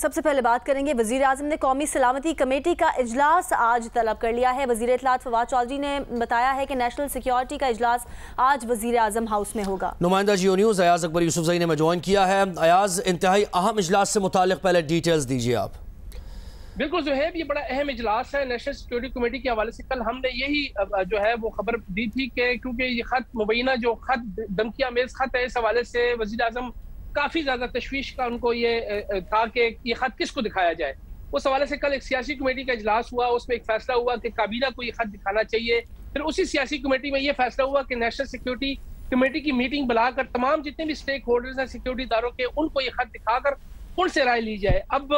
सबसे पहले बात करेंगे, वजीर आजम ने कौमी सलामती कमेटी का इजलास आज तलब कर लिया है। वजीर इत्तलात फवाद चौधरी ने बताया है कि नेशनल सिक्योरिटी का इजलास आज वजीर आजम हाउस में होगा। नुमाइंदा जियो न्यूज़ अयाज अकबर यूसुफजई ने ज्वाइन किया है। अयाज, इंतहाई अहम इजलास से मुताल्लिक पहले डिटेल्स दीजिए आप। बिल्कुल ज़ुहैब, ये बड़ा अहम इजलास है नेशनल सिक्योरिटी कमेटी के हवाले से। कल हमने यही जो है वो खबर दी थी कि क्योंकि ये खत मुबैना जो खत धमकी आमेज खत है, इस हवाले से वजीर आजम काफ़ी ज़्यादा तशवीश का उनको ये था कि ये खत किसको दिखाया जाए। उस हवाले से कल एक सियासी कमेटी का इजलास हुआ, उसमें एक फैसला हुआ कि काबीना को ये खत दिखाना चाहिए। फिर उसी सियासी कमेटी में ये फैसला हुआ कि नेशनल सिक्योरिटी कमेटी की मीटिंग बुलाकर तमाम जितने भी स्टेक होल्डर्स हैं सिक्योरिटी इदारों के, उनको ये खत दिखाकर उनसे राय ली जाए। अब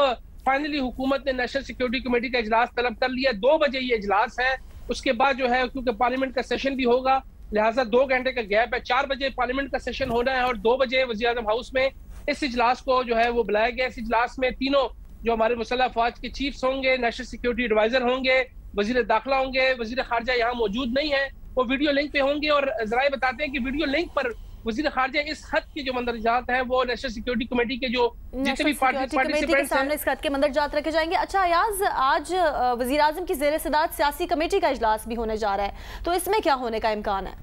फाइनली हुकूमत ने नेशनल सिक्योरिटी कमेटी का इजलास तलब कर लिया। 2 बजे ये इजलास है। उसके बाद जो है, क्योंकि पार्लियामेंट का सेशन भी होगा, लिहाजा 2 घंटे का गैप है। 4 बजे पार्लियामेंट का सेशन होना है और 2 बजे वज़ीर आज़म हाउस में इस इजलास को जो है वो बुलाया गया। इस इजलास में तीनों जो हमारे मुसल्लह अफवाज के चीफ्स होंगे, नेशनल सिक्योरिटी एडवाइजर होंगे, वजीर दाखिला होंगे, वजीर खारजा यहाँ मौजूद नहीं है, वो वीडियो लिंक पे होंगे। और जराए बताते हैं कि वीडियो लिंक पर वजीर खारजा इस खत के जो मंदरजात हैं वो नेशनल सिक्योरिटी कमेटी के जो जितने भी पार्टिसिपेंट्स हैं इस खत के मंदरजात रखे जाएंगे। अच्छा अयाज, आज वजीर आजम की जेर सदारत सियासी कमेटी का इजलास भी होने जा रहा है, तो इसमें क्या होने का इम्कान है?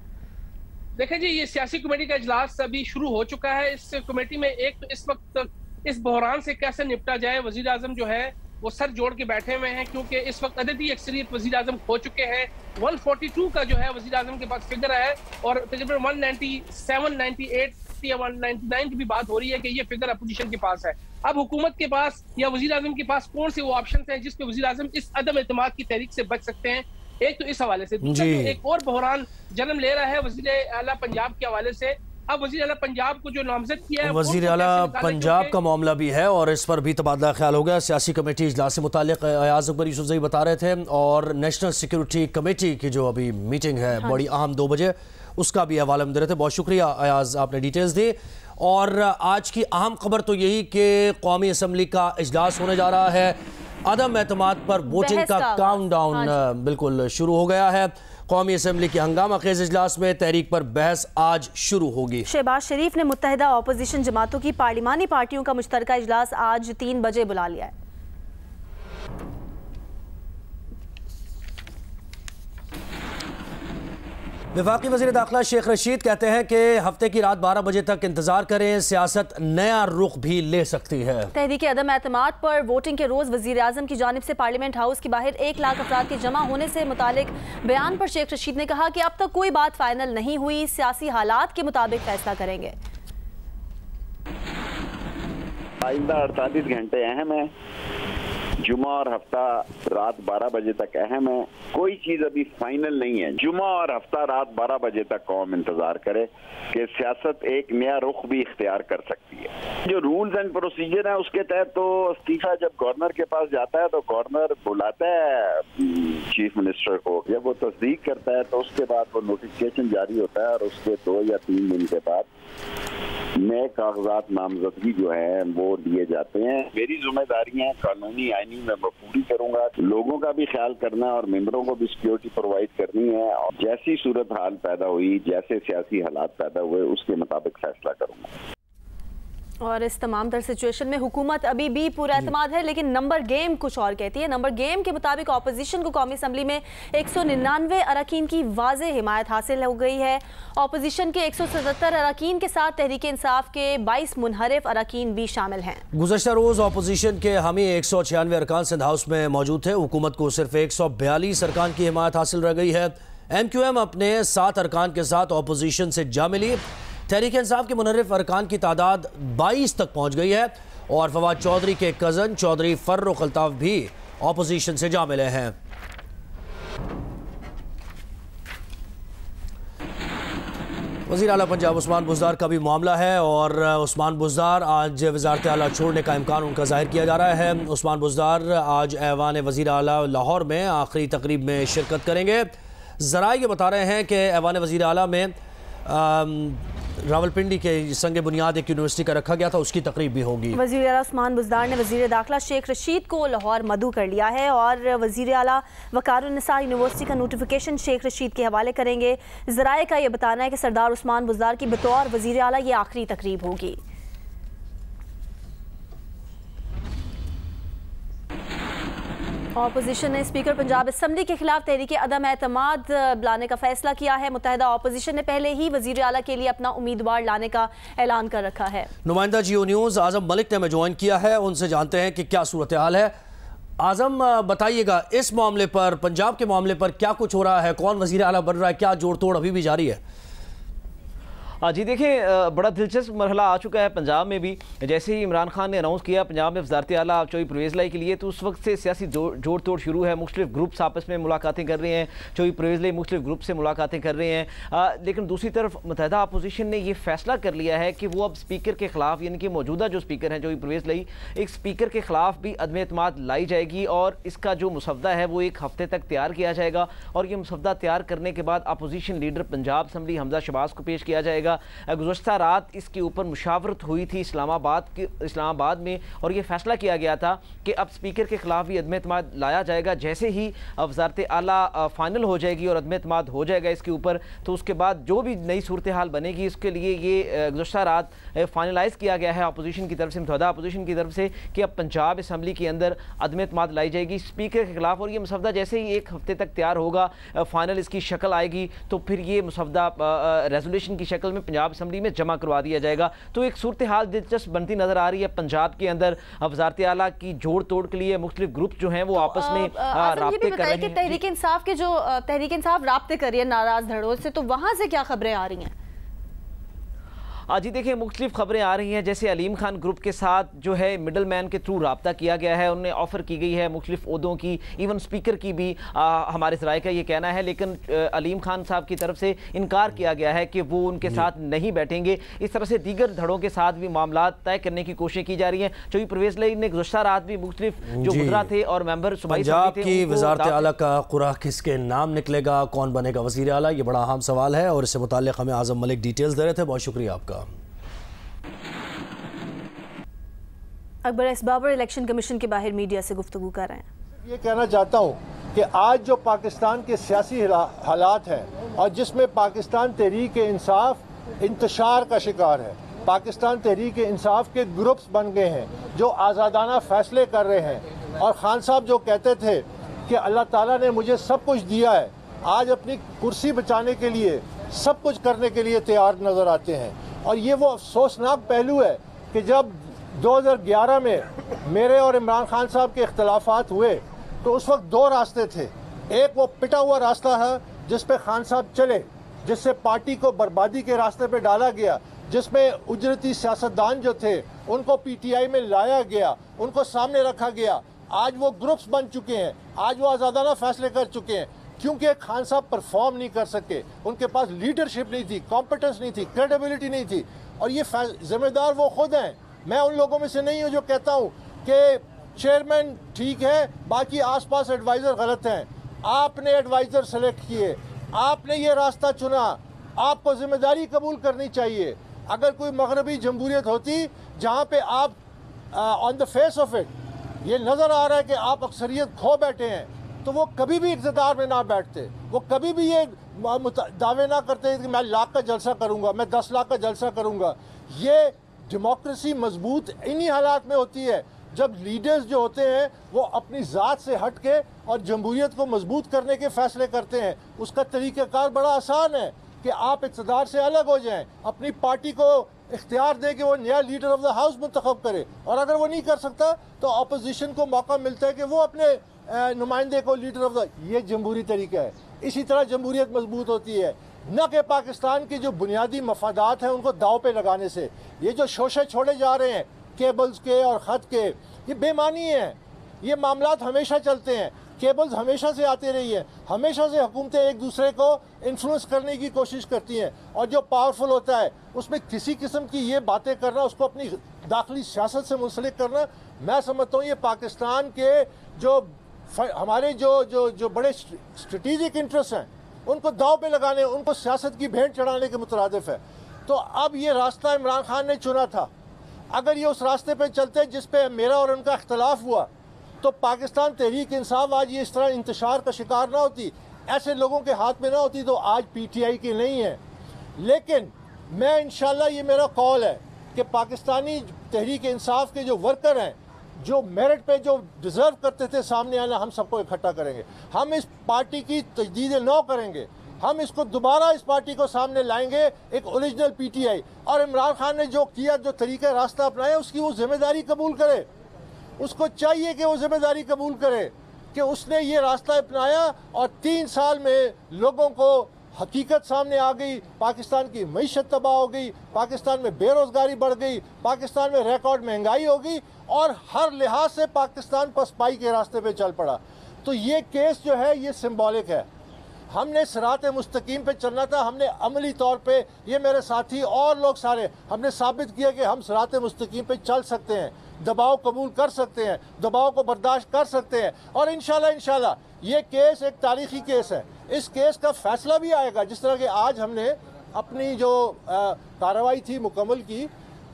देखें जी, ये सियासी कमेटी का इजलास अभी शुरू हो चुका है। इस कमेटी में एक तो इस वक्त इस बहरान से कैसे निपटा जाए, वजीर आजम जो है वो सर जोड़ के बैठे हुए हैं, क्योंकि इस वक्त अददी अक्सरियत वजीर आजम खो चुके हैं। 142 का जो है वजीर आजम के पास फिगर है और तकरीबन 197, 98 या 199 की भी बात हो रही है कि ये फिगर अपोजिशन के पास है। अब हुकूमत के पास या वजीर आजम के पास कौन से वो ऑप्शन हैं जिसपे वजीर आजम इस अदम एतमाद की तहरीक से बच सकते हैं? एक तो इस हवाले से, दूसरा एक और बहरान जन्म ले रहा है वजीर आला पंजाब के हवाले से। अब वजीर आला पंजाब को जो नामजद किया है, वजीर आला पंजाब का मामला भी है और इस पर भी तबादला ख्याल हो गया। सियासी कमेटी इजलास से मुताल्लिक अयाज अकबर यूसुफजई बता रहे थे और नेशनल सिक्योरिटी कमेटी की जो अभी मीटिंग है बड़ी अहम 2 बजे, उसका भी हवाला में दे रहे थे। बहुत शुक्रिया अयाज, आपने डिटेल्स दी। और आज की अहम खबर तो यही कि कौमी असम्बली का इजलास होने जा रहा है। अदम एतमाद पर वोटिंग का काउंटडाउन बिल्कुल शुरू हो गया है। कौमी असम्बली के हंगामा खेज इजलास में तहरीक पर बहस आज शुरू होगी। शहबाज शरीफ ने मुत्तहिदा अपोजिशन जमातों की पार्लिमानी पार्टियों का मुश्तरका इजलास आज 3 बजे बुला लिया है। वफाकी वज़ीर दाखिला शेख रशीद कहते हैं कि हफ्ते की रात 12 बजे तक इंतजार करें, सियासत नया रुख भी ले सकती है। तहरीक अदम एतमाद पर वोटिंग के रोज वजीर आजम की जानिब से पार्लियामेंट हाउस के बाहर 1 लाख अफराद के जमा होने से मुतालिक बयान पर शेख रशीद ने कहा कि अब तक कोई बात फाइनल नहीं हुई, सियासी हालात के मुताबिक फैसला करेंगे। आइंदा 48 घंटे अहम है। जुमा और हफ्ता रात 12 बजे तक अहम है। कोई चीज अभी फाइनल नहीं है। जुमा और हफ्ता रात 12 बजे तक कौम इंतजार करे कि सियासत एक नया रुख भी इख्तियार कर सकती है। जो रूल्स एंड प्रोसीजर है उसके तहत तो इस्तीफा जब गवर्नर के पास जाता है तो गवर्नर बुलाता है चीफ मिनिस्टर को, जब वो तस्दीक करता है तो उसके बाद वो नोटिफिकेशन जारी होता है और उसके 2 या 3 दिन के बाद नए कागजात नामजदगी जो है वो दिए जाते हैं। मेरी जिम्मेदारी है कानूनी आईनी में मैं पूरी करूंगा, लोगों का भी ख्याल करना है और मेंबरों को भी सिक्योरिटी प्रोवाइड करनी है। और जैसी सूरत हाल पैदा हुई, जैसे सियासी हालात पैदा हुए, उसके मुताबिक फैसला करूंगा। और इस तमाम तर सिचुएशन में हुकूमत अभी भी पूरा एतमाद है, लेकिन नंबर गेम कुछ और कहती है। नंबर गेम के मुताबिक अपोजिशन को कौमी असम्बली में 199 अरकान की वाज़ेह हिमायत हासिल हो गई है। अपोजिशन के 177 अरकान के साथ तहरीक इंसाफ के 22 मुनहरिफ अरकान भी शामिल हैं। गुज़श्ता रोज़ अपोजिशन के हामी 196 अरकान सिंध हाउस में मौजूद थे। हुकूमत को सिर्फ 142 अरकान की हिमायत हासिल रह गई है। MQM अपने 7 अरकान के साथ अपोजिशन से जा मिली। तहरीक इंसाफ के मुनहरिफ अरकान की तादाद 22 तक पहुँच गई है और फवाद चौधरी के कज़न चौधरी फर्रुख अल्ताफ भी अपोजिशन से जा मिले हैं। वज़ीर आला पंजाब उस्मान बुज़दार का भी मामला है और उस्मान बुज़दार आज वज़ारत आला छोड़ने का इम्कान उनका जाहिर किया जा रहा है। उस्मान बुज़दार आज ऐवान वज़ीर आला लाहौर में आखिरी तकरीब में शिरकत करेंगे। ज़राए ये बता रहे हैं कि ऐवान वज़ीर आला में रावलपिंडी के संग बुनियाद एक यूनिवर्सिटी का रखा गया था, उसकी तकरीब भी होगी। वज़ीर आला उस्मान बुज़दार ने वज़ीर दाखिला शेख रशीद को लाहौर मदऊ कर लिया है और वज़ीर आला वकारुन्निसा यूनिवर्सिटी का नोटिफिकेशन शेख रशीद के हवाले करेंगे। ज़राए का यह बताना है कि सरदार उस्मान बुज़दार की बतौर वज़ीर आला ये आखिरी तकरीब होगी। ऑपोजिशन ने स्पीकर पंजाब असम्बली के खिलाफ तहरीक अदम एतमाद लाने का फैसला किया है। मुत्तहिदा ऑपोजिशन ने पहले ही वजीर आला के लिए अपना उम्मीदवार लाने का ऐलान कर रखा है। नुमाइंदा जियो न्यूज़ आजम मलिक ने हमें ज्वाइन किया है, उनसे जानते हैं कि क्या सूरत हाल है। आजम बताइएगा, इस मामले पर, पंजाब के मामले पर क्या कुछ हो रहा है, कौन वजीर आला बन रहा है, क्या जोड़ तोड़ अभी भी जारी है? जी देखें, बड़ा दिलचस्प मरहला आ चुका है पंजाब में भी। जैसे ही इमरान खान ने अनाउंस किया पंजाब में वज़ारत आला चौधरी परवेज़ लाई के लिए, तो उस वक्त से सियासी जोड़ तोड़ शुरू है। मुख्तलिफ ग्रुप्स आपस में मुलाकातें कर रहे हैं, चौधरी परवेज़ लाई मुख्तलिफ ग्रुप से मुलाकातें कर रहे हैं। लेकिन दूसरी तरफ मुत्तहिदा अपोजिशन ने यह फैसला कर लिया है कि वो अब स्पीकर के खिलाफ, यानी कि मौजूदा जो स्पीकर हैं चौधरी परवेज़ लाई, एक स्पीकर के खिलाफ भी अदम एतमाद लाई जाएगी और इसका जो मुसवदा है वो एक हफ्ते तक तैयार किया जाएगा। और ये मुसवदा तैयार करने के बाद opposition leader Punjab assembly Hamza Shahbaz को पेश किया जाएगा। गुज़श्ता रात इसके ऊपर मुशावरत हुई थी इस्लामाबाद में, और ये फैसला किया गया था कि अब स्पीकर के खिलाफ भी अदम एतमाद लाया जाएगा। जैसे ही वज़ारत आला फाइनल हो जाएगी और अदम एतमाद हो जाएगा इसके ऊपर, तो उसके बाद जो भी नई सूरत हाल बनेगी उसके लिए ये गुज़श्ता रात फाइनलाइज़ किया गया है अपोजिशन की तरफ से, मुत्तहिदा अपोजिशन की तरफ से, कि अब पंजाब असम्बली के अंदर अदम एतमाद लाई जाएगी स्पीकर के खिलाफ। और ये मुसवदा जैसे ही एक हफ्ते तक तैयार होगा, फाइनल इसकी शक्ल आएगी, तो फिर ये मुसवदा रेजोल्यूशन की शक्ल में पंजाब असम्बली में जमा करवा दिया जाएगा। तो एक सूरत हाल दिलचस्प बनती नजर आ रही है पंजाब के अंदर। वज़ारत आला की जोड़ तोड़ के लिए मुख्तलिफ ग्रुप जो हैं वो आपस में राब्ते कर रहे हैं। तहरीक इंसाफ के जो तहरीक इंसाफ राब्ते कर रही है नाराज धड़ों से, तो वहां से क्या खबरें आ रही हैं? जी देखिए, मुख्तलिफ खबरें आ रही हैं। जैसे अलीम खान ग्रुप के साथ जो है मिडल मैन के थ्रू रब्ता किया गया है, उन्हें ऑफ़र की गई है मुख्तलिफ ओहदों की, इवन स्पीकर की भी हमारे ज़राए का ये कहना है। लेकिन अलीम खान साहब की तरफ से इनकार किया गया है कि वो उनके साथ नहीं बैठेंगे। इस तरह से दीगर धड़ों के साथ भी मामला तय करने की कोशिश की जा रही है। चौधरी परवेज़ लाई ने गुज़श्ता रात भी मुख्तलिफ जो गुजरा थे और मेंबर पंजाब की वज़ारत आला का कुराह किसके नाम निकलेगा, कौन बनेगा वज़ीर आला, ये बड़ा अहम सवाल है और इससे मुताल्लिक़ हमें आज़म मलिक डिटेल्स दे रहे थे। बहुत शुक्रिया आपका। Akbar S Babar election commission के बाहर मीडिया से गुफ्तगू कर रहे हैं। ये कहना चाहता हूँ कि आज जो पाकिस्तान के सियासी हालात हैं और जिसमें पाकिस्तान तहरीक इंसाफ इंतशार का शिकार है, पाकिस्तान तहरीक इंसाफ के ग्रुप्स बन गए हैं जो आज़ादाना फैसले कर रहे हैं। और खान साहब जो कहते थे कि अल्लाह ताला ने मुझे सब कुछ दिया है, आज अपनी कुर्सी बचाने के लिए सब कुछ करने के लिए तैयार नज़र आते हैं। और ये वो अफसोसनाक पहलू है कि जब 2011 में मेरे और इमरान खान साहब के इख्तलाफात हुए तो उस वक्त दो रास्ते थे। एक वो पिटा हुआ रास्ता है जिस पे खान साहब चले, जिससे पार्टी को बर्बादी के रास्ते पे डाला गया, जिसमें उजरती सियासतदान जो थे उनको पीटीआई में लाया गया, उनको सामने रखा गया। आज वो ग्रुप्स बन चुके हैं, आज वो आज़ादाना फैसले कर चुके हैं, क्योंकि खान साहब परफॉर्म नहीं कर सके, उनके पास लीडरशिप नहीं थी, कॉम्पिटेंस नहीं थी, क्रेडिबिलिटी नहीं थी। और ये जिम्मेदार वो खुद हैं। मैं उन लोगों में से नहीं हूँ जो कहता हूँ कि चेयरमैन ठीक है, बाकी आसपास एडवाइज़र गलत हैं। आपने एडवाइज़र सेलेक्ट किए, आपने ये रास्ता चुना, आपको जिम्मेदारी कबूल करनी चाहिए। अगर कोई मगरबी जमहूरियत होती जहाँ पे आप on the face of it ये नज़र आ रहा है कि आप अक्सरियत खो बैठे हैं, तो वो कभी भी इक़्तिदार में ना बैठते, वो कभी भी ये दावे ना करते कि मैं लाख का जलसा करूँगा, मैं 10 लाख का जलसा करूँगा। ये डेमोक्रेसी मजबूत इन्हीं हालात में होती है जब लीडर्स जो होते हैं वो अपनी ज़ात से हट के और जमहूरियत को मजबूत करने के फैसले करते हैं। उसका तरीक़ाकार बड़ा आसान है कि आप इक़्तिदार से अलग हो जाएं, अपनी पार्टी को इख्तियार दे कि वो नया लीडर ऑफ द हाउस मुंतखब करे, और अगर वो नहीं कर सकता तो अपोजिशन को मौका मिलता है कि वो अपने नुमाइंदे को लीडर ऑफ द, ये जमहूरी तरीका है। इसी तरह जमहूरियत मजबूत होती है, न कि पाकिस्तान के जो बुनियादी मफादात हैं उनको दाव पे लगाने से। ये जो शोशे छोड़े जा रहे हैं केबल्स के और ख़त के, ये बेमानी है। ये मामलात हमेशा चलते हैं, केबल्स हमेशा से आते रही है, हमेशा से हुकूमतें एक दूसरे को इन्फ्लुएंस करने की कोशिश करती हैं। और जो पावरफुल होता है उसमें किसी किस्म की ये बातें करना, उसको अपनी दाखिली सियासत से मुंसलिक करना, मैं समझता हूँ ये पाकिस्तान के जो हमारे जो बड़े स्ट्रेटेजिक इंटरेस्ट हैं उनको दाव पे लगाने, उनको सियासत की भेंट चढ़ाने के मुतरादिफ है। तो अब ये रास्ता इमरान खान ने चुना था, अगर ये उस रास्ते पे चलते जिस पे मेरा और उनका इख्तलाफ हुआ तो पाकिस्तान तहरीक इंसाफ आज ये इस तरह इंतशार का शिकार ना होती, ऐसे लोगों के हाथ में ना होती, तो आज पीटीआई की नहीं है। लेकिन मैं इंशाल्लाह, ये मेरा कॉल है कि पाकिस्तानी तहरीक इंसाफ के जो वर्कर हैं जो मेरिट पे जो डिजर्व करते थे सामने आना, हम सबको इकट्ठा करेंगे। हम इस पार्टी की तजदीद नौ करेंगे, हम इसको दोबारा इस पार्टी को सामने लाएंगे, एक ओरिजिनल पीटीआई। और इमरान खान ने जो किया, जो तरीका रास्ता अपनाया, उसकी वो जिम्मेदारी कबूल करे। उसको चाहिए कि वो जिम्मेदारी कबूल करे कि उसने ये रास्ता अपनाया और 3 साल में लोगों को हकीकत सामने आ गई। पाकिस्तान की मईशत तबाह हो गई, पाकिस्तान में बेरोज़गारी बढ़ गई, पाकिस्तान में रिकॉर्ड महंगाई हो गई और हर लिहाज से पाकिस्तान पसपाई के रास्ते पे चल पड़ा। तो ये केस जो है ये सिंबॉलिक है। हमने सिरात मुस्तकीम पे चलना था, हमने अमली तौर पे, ये मेरे साथी और लोग सारे, हमने साबित किया कि हम सिरात मुस्तकीम पे चल सकते हैं, दबाव कबूल कर सकते हैं, दबाव को बर्दाश्त कर सकते हैं। और इंशाल्लाह ये केस एक तारीखी केस है। इस केस का फैसला भी आएगा। जिस तरह के आज हमने अपनी जो कार्रवाई थी मुकम्मल की,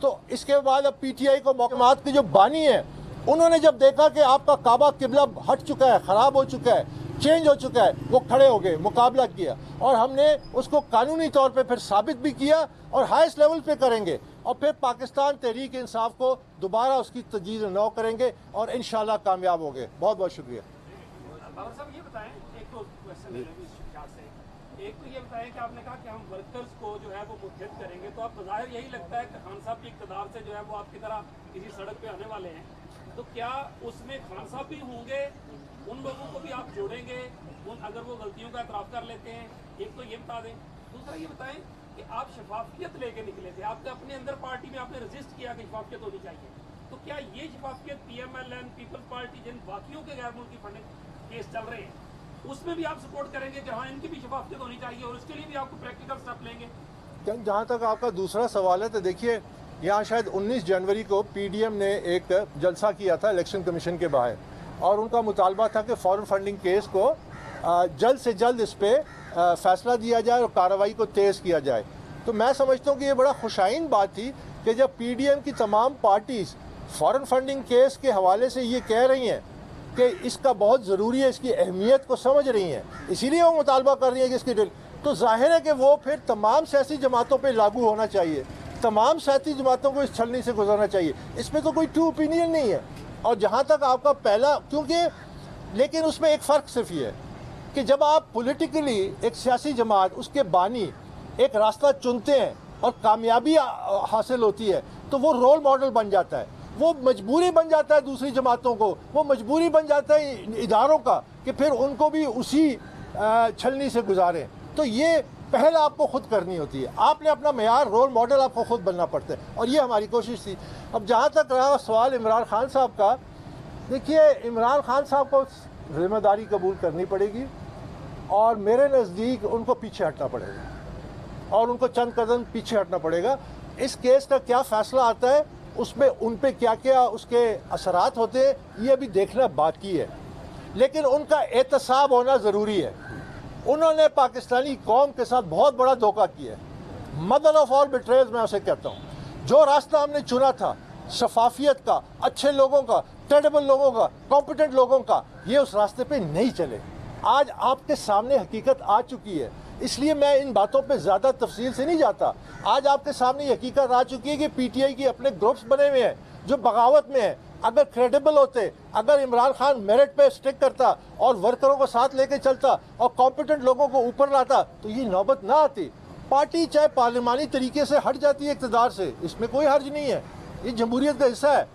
तो इसके बाद अब पीटीआई को मौक़िफ़ात के जो बानी है, उन्होंने जब देखा कि आपका काबा किबला हट चुका है, ख़राब हो चुका है, चेंज हो चुका है, वो खड़े हो गए, मुकाबला किया और हमने उसको कानूनी तौर पे फिर साबित भी किया और हाईएस्ट लेवल पे करेंगे। और फिर पाकिस्तान तहरीक इंसाफ को दोबारा उसकी तजदीद नौ करेंगे और इंशाल्लाह कामयाब होंगे। बहुत बहुत शुक्रिया। बाबर साहब ये बताएं, एक तो क्वेश्चन है इस शिकार से, एक तो ये बताएं कि आपने कहा कि हम वर्कर्स को जो है वो मुत्तहद करेंगे, तो आप बज़ाहिर यही लगता है कि खान साहब की इक़्तिदार से जो है वो आपकी तरह किसी सड़क पे आने वाले हैं, तो क्या उसमें खान साहब भी होंगे, उन लोगों को भी आप जोड़ेंगे अगर वो गलतियों का एतराफ़ कर लेते हैं? एक तो ये बता दें। दूसरा ये बताएं कि आप शफाफियत लेके निकले थे, आपके अपने अंदर पार्टी में आपने रजिस्ट किया कि शफाफियत होनी चाहिए, तो क्या ये शफाफियत PMLN पीपल्स पार्टी जिन बाकियों के गैर मुल्की फंडिंग केस चल रहे हैं उसमें भी आप सपोर्ट करेंगे कि हाँ इनकी भी शफाफियत होनी चाहिए और इसके लिए भी आपको प्रैक्टिकल स्टेप लेंगे? जहाँ तक आपका दूसरा सवाल है, तो देखिए यहाँ शायद 19 जनवरी को PDM ने एक जलसा किया था इलेक्शन कमीशन के बाहर और उनका मुतालबा था कि फॉरेन फंडिंग केस को जल्द से जल्द इस पर फैसला दिया जाए और कार्रवाई को तेज़ किया जाए। तो मैं समझता हूँ कि ये बड़ा खुशाइन बात थी कि जब PDM की तमाम पार्टीज़ फॉरेन फंडिंग केस के हवाले से ये कह रही हैं कि इसका बहुत ज़रूरी है, इसकी अहमियत को समझ रही हैं, इसीलिए वो मुतालबा कर रही हैं कि इसकी तो जाहिर है कि वो फिर तमाम सियासी जमातों पर लागू होना चाहिए, तमाम सियासी जमातों को इस छलनी से गुजरना चाहिए। इसमें तो कोई टू ओपिनियन नहीं है। और जहाँ तक आपका पहला, क्योंकि लेकिन उसमें एक फ़र्क सिर्फ ये है कि जब आप पॉलिटिकली एक सियासी जमात, उसके बानी एक रास्ता चुनते हैं और कामयाबी हासिल होती है, तो वो रोल मॉडल बन जाता है, वो मजबूरी बन जाता है दूसरी जमातों को, वो मजबूरी बन जाता है इदारों का कि फिर उनको भी उसी छलनी से गुजारें। तो ये पहल आपको खुद करनी होती है, आपने अपना मेयार, रोल मॉडल आपको खुद बनना पड़ता है और ये हमारी कोशिश थी। अब जहाँ तक रहा सवाल इमरान खान साहब का, देखिए इमरान खान साहब को जिम्मेदारी कबूल करनी पड़ेगी और मेरे नज़दीक उनको पीछे हटना पड़ेगा और उनको चंद कदम पीछे हटना पड़ेगा। इस केस का क्या फ़ैसला आता है, उसमें उन पे क्या क्या उसके असरात होते हैं, ये अभी देखना बाकी है, लेकिन उनका एहतसाब होना ज़रूरी है। उन्होंने पाकिस्तानी कौम के साथ बहुत बड़ा धोखा किया है। मदर ऑफ ऑल बिट्रेज मैं उसे कहता हूँ। जो रास्ता हमने चुना था शफाफियत का, अच्छे लोगों का, क्रेडिबल लोगों का, कॉम्पिटेंट लोगों का, ये उस रास्ते पे नहीं चले। आज आपके सामने हकीकत आ चुकी है, इसलिए मैं इन बातों पे ज़्यादा तफसील से नहीं जाता। आज आपके सामने हकीकत आ चुकी है कि PTI के अपने ग्रुप्स बने हुए हैं जो बगावत में हैं। अगर क्रेडिबल होते, अगर इमरान खान मेरिट पे स्टिक करता और वर्करों को साथ लेके चलता और कॉम्पिटेंट लोगों को ऊपर लाता, तो ये नौबत ना आती। पार्टी चाहे पार्लिमानी तरीके से हट जाती है इक़्तिदार से, इसमें कोई हर्ज नहीं है, ये जमहूरियत का हिस्सा है,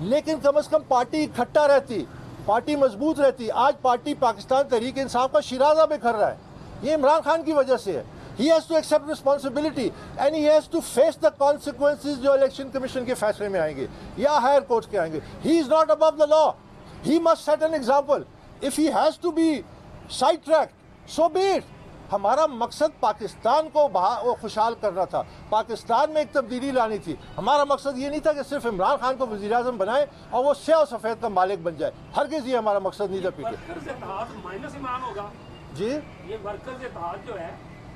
लेकिन कम अज़ कम पार्टी इकट्ठा रहती, पार्टी मजबूत रहती। आज पार्टी पाकिस्तान तहरीक इंसाफ का शिराजा बिखर रहा है, ये इमरान खान की वजह से है। He has to accept responsibility and he has to face the consequences जो इलेक्शन कमीशन के फैसले में आएंगे या हायर कोर्ट के आएंगे। He is not above the law. He must set an example. If he has to be sidetracked, so be it. हमारा मकसद पाकिस्तान को वो खुशहाल करना था, पाकिस्तान में एक तब्दीली लानी थी। हमारा मकसद ये नहीं था कि सिर्फ इमरान खान को वज़ीर आज़म बनाए और वो स्याह और सफ़ेद का मालिक बन जाए। हरगिज़ ये हमारा मकसद नहीं था। जी, ये वर्कर्स इत्तेहाद जो है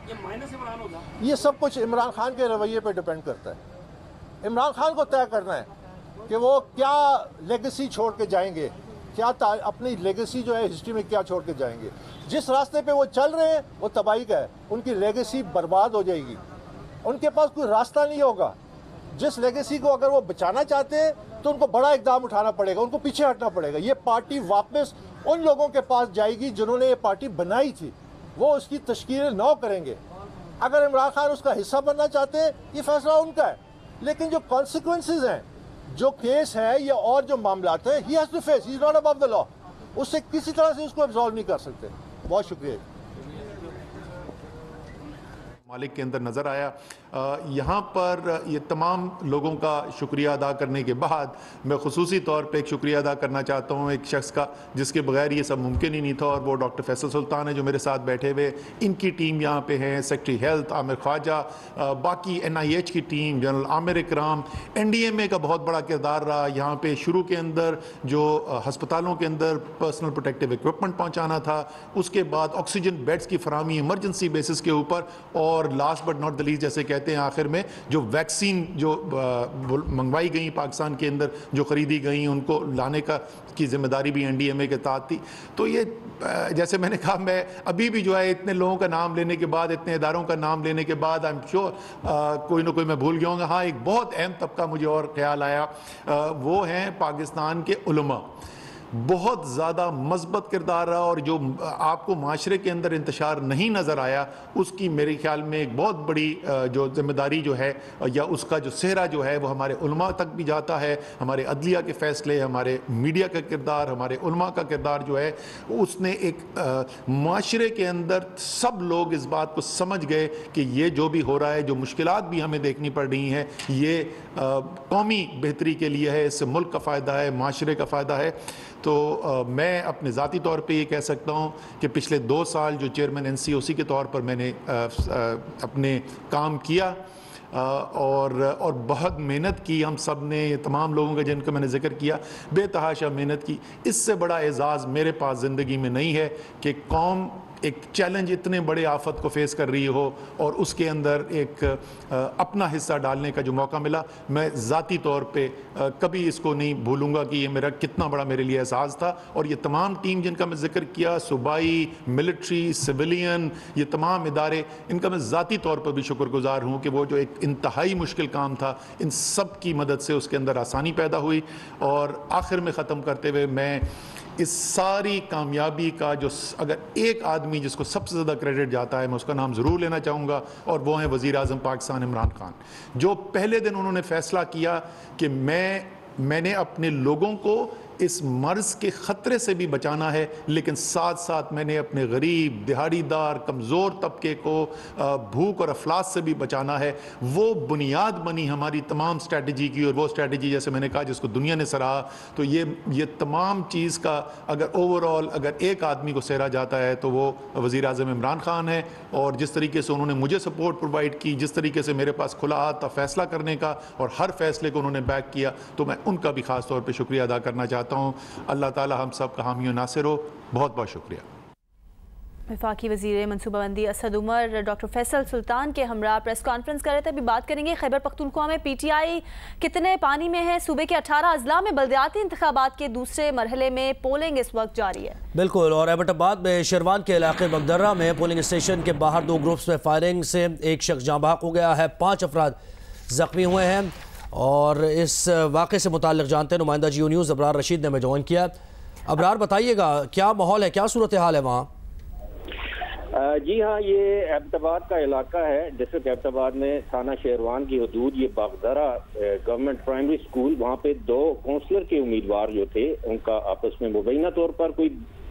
ये माइनस इमरान होगा। ये सब कुछ इमरान खान के रवैये पे डिपेंड करता है। इमरान खान को तय करना है कि वो क्या लेगेसी छोड़ के जाएंगे, क्या अपनी लेगेसी जो है हिस्ट्री में क्या छोड़ के जाएंगे। जिस रास्ते पे वो चल रहे हैं वो तबाही का है, उनकी लेगेसी बर्बाद हो जाएगी, उनके पास कोई रास्ता नहीं होगा। जिस लेगेसी को अगर वो बचाना चाहते हैं तो उनको बड़ा इकदाम उठाना पड़ेगा, उनको पीछे हटना पड़ेगा। ये पार्टी वापस उन लोगों के पास जाएगी जिन्होंने ये पार्टी बनाई थी, वो उसकी तश्कील नौ करेंगे। अगर इमरान खान उसका हिस्सा बनना चाहते हैं, ये फैसला उनका है, लेकिन जो कॉन्सिक्वेंसेज हैं, जो केस है या और जो मामलात हैं, he has to face, he is not above the law. उससे किसी तरह से उसको एब्सॉल्व नहीं कर सकते। बहुत शुक्रिया। मालिक के अंदर नज़र आया। यहाँ पर ये तमाम लोगों का शुक्रिया अदा करने के बाद मैं खुसूसी तौर पे एक शुक्रिया अदा करना चाहता हूँ एक शख्स का जिसके बगैर ये सब मुमकिन ही नहीं था, और वो डॉक्टर फैसल सुल्तान है जो मेरे साथ बैठे हुए। इनकी टीम यहाँ पे है, सेक्रेटरी हेल्थ आमिर ख्वाजा, बाकी NIH की टीम, जनरल आमिर इकराम, NDMA का बहुत बड़ा किरदार रहा यहाँ पे। शुरू के अंदर जो हस्पतालों के अंदर पर्सनल प्रोटेक्टिव इक्विपमेंट पहुँचाना था, उसके बाद ऑक्सीजन बेड्स की फराहमी इमरजेंसी बेसिस के ऊपर, और last but not the least जैसे कहते हैं आखिर में जो वैक्सीन जो मंगवाई गई पाकिस्तान के अंदर, जो खरीदी गई, उनको लाने की जिम्मेदारी भी NDMA के तहत थी। तो ये जैसे मैंने कहा, मैं अभी भी जो है इतने लोगों का नाम लेने के बाद, इतने इदारों का नाम लेने के बाद आई एम श्योर कोई ना कोई मैं भूल गया हूँ। हाँ, एक बहुत अहम तबका मुझे और ख्याल आया, वो हैं पाकिस्तान के उलमा। बहुत ज़्यादा मज़बूत किरदार रहा, और जो आपको माशरे के अंदर इंतशार नहीं नज़र आया, उसकी मेरे ख्याल में एक बहुत बड़ी जो जिम्मेदारी जो है, या उसका जो सेहरा जो है, वो हमारे उलमा तक भी जाता है। हमारे अदलिया के फ़ैसले, हमारे मीडिया का किरदार, हमारे उलमा का किरदार जो है, उसने एक माशरे के अंदर सब लोग इस बात को समझ गए कि ये जो भी हो रहा है, जो मुश्किलात भी हमें देखनी पड़ रही हैं, ये कौमी बेहतरी के लिए है, इससे मुल्क का फ़ायदा है, माशरे का फ़ायदा है। तो मैं अपने ज़ाती तौर पे ये कह सकता हूँ कि पिछले 2 साल जो चेयरमैन NCOC के तौर पर मैंने अपने काम किया, और बहुत मेहनत की हम सब ने, तमाम लोगों का जिनका मैंने जिक्र किया, बेतहाशा मेहनत की। इससे बड़ा एजाज़ मेरे पास ज़िंदगी में नहीं है कि कौम एक चैलेंज इतने बड़े आफत को फेस कर रही हो और उसके अंदर एक अपना हिस्सा डालने का जो मौका मिला, मैं ज़ाती तौर पे कभी इसको नहीं भूलूंगा कि ये मेरा कितना बड़ा मेरे लिए एहसास था। और ये तमाम टीम जिनका मैं जिक्र किया, सूबाई, मिलिट्री, सिविलियन, ये तमाम इदारे, इनका मैं ज़ाती तौर पर भी शुक्रगुजार हूँ कि वो जो एक इंतहाई मुश्किल काम था, इन सब की मदद से उसके अंदर आसानी पैदा हुई। और आखिर में ख़त्म करते हुए मैं इस सारी कामयाबी का जो अगर एक आदमी जिसको सबसे ज़्यादा क्रेडिट जाता है, मैं उसका नाम ज़रूर लेना चाहूँगा, और वो हैं वज़ीर आज़म पाकिस्तान इमरान खान, जो पहले दिन उन्होंने फ़ैसला किया कि मैंने अपने लोगों को इस मर्ज़ के ख़तरे से भी बचाना है, लेकिन साथ साथ मैंने अपने गरीब, दिहाड़ीदार, कमज़ोर तबके को भूख और अफलास से भी बचाना है। वो बुनियाद बनी हमारी तमाम स्ट्रैटेजी की, और वो स्ट्रैटेजी जैसे मैंने कहा जिसको दुनिया ने सराहा। तो ये तमाम चीज़ का अगर ओवरऑल अगर एक आदमी को सहरा जाता है तो वो वज़ीर आज़म इमरान खान है। और जिस तरीके से उन्होंने मुझे सपोर्ट प्रोवाइड की, जिस तरीके से मेरे पास खुला हाथ था फ़ैसला करने का, और हर फैसले को उन्होंने बैक किया, तो मैं उनका भी ख़ास तौर पर शुक्रिया अदा करना चाहता हूँ। अल्लाह ताला हम सब का हामी और नासिर हो। बहुत बहुत शुक्रिया। वफाकी वज़ीर मनसूबाबंदी असद उमर डॉक्टर फैसल सुल्तान के हमरा प्रेस कॉन्फ्रेंस कर रहे थे। अभी बात करेंगे खैबर पख्तूनख्वा में PTI कितने पानी में है। सूबे के 18 अजला में बल्दियाती इंतखाबात के दूसरे मरहले में पोलिंग इस वक्त जारी है। बिल्कुल, और एबटाबाद में शेरवान के इलाके मकदर्रा में पोलिंग स्टेशन के बाहर 2 ग्रुप्स में फायरिंग से एक शख्स जाँ बहक हो गया है, 5 अफराद जख्मी हुए हैं। और इस वाक़े से मुताल्लिक़ जानते हैं नुमाइंदा GO न्यूज़ अबरार रशीद ने हमें ज्वाइन किया। अबरार, बताइएगा क्या माहौल है, क्या सूरत हाल है वहाँ? जी हाँ, ये एबटाबाद का इलाका है, डिस्ट्रिक्ट एबटाबाद में थाना शेरवान की हदूद। ये बागदरा गवर्नमेंट प्राइमरी स्कूल, वहाँ पे 2 काउंसलर के उम्मीदवार जो थे उनका आपस में मुबैना तौर पर कोई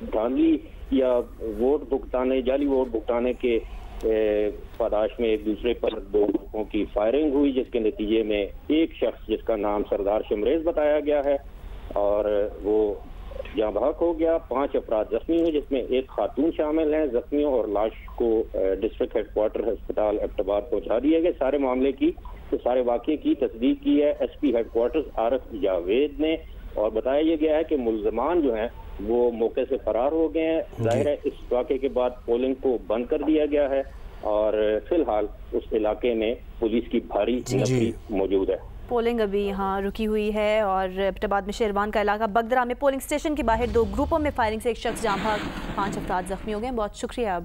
धांधली या वोट भुगताने, जाली वोट भुगताने के पादाश में एक दूसरे पर 2 ग्रुपों की फायरिंग हुई, जिसके नतीजे में एक शख्स जिसका नाम सरदार शमरेज बताया गया है और वो जहाँ बहक हो गया। 5 अफराद जख्मी हुए, जिसमें एक खातून शामिल हैं। जख्मियों और लाश को डिस्ट्रिक्ट हेडक्वार्टर अस्पताल एबटाबाद पहुंचा दिया गया। सारे मामले की, तो सारे वाक़े की तस्दीक की है SP हेडक्वार्टर्स आरफ जावेद ने, और बताया यह गया है कि मुल्ज़मान जो हैं वो मौके से फरार हो गए हैं। जाहिर है इस वाक़े के बाद पोलिंग को बंद कर दिया गया है और फिलहाल उस इलाके में पुलिस की भारी नफरी मौजूद है। पोलिंग अभी यहाँ रुकी हुई है। और एबटाबाद में शेरवान का इलाका बगदरा में पोलिंग स्टेशन के बाहर 2 ग्रुपों में फायरिंग से एक शख्स जाँ बहक, 5 अफराद जख्मी हो गए। बहुत शुक्रिया।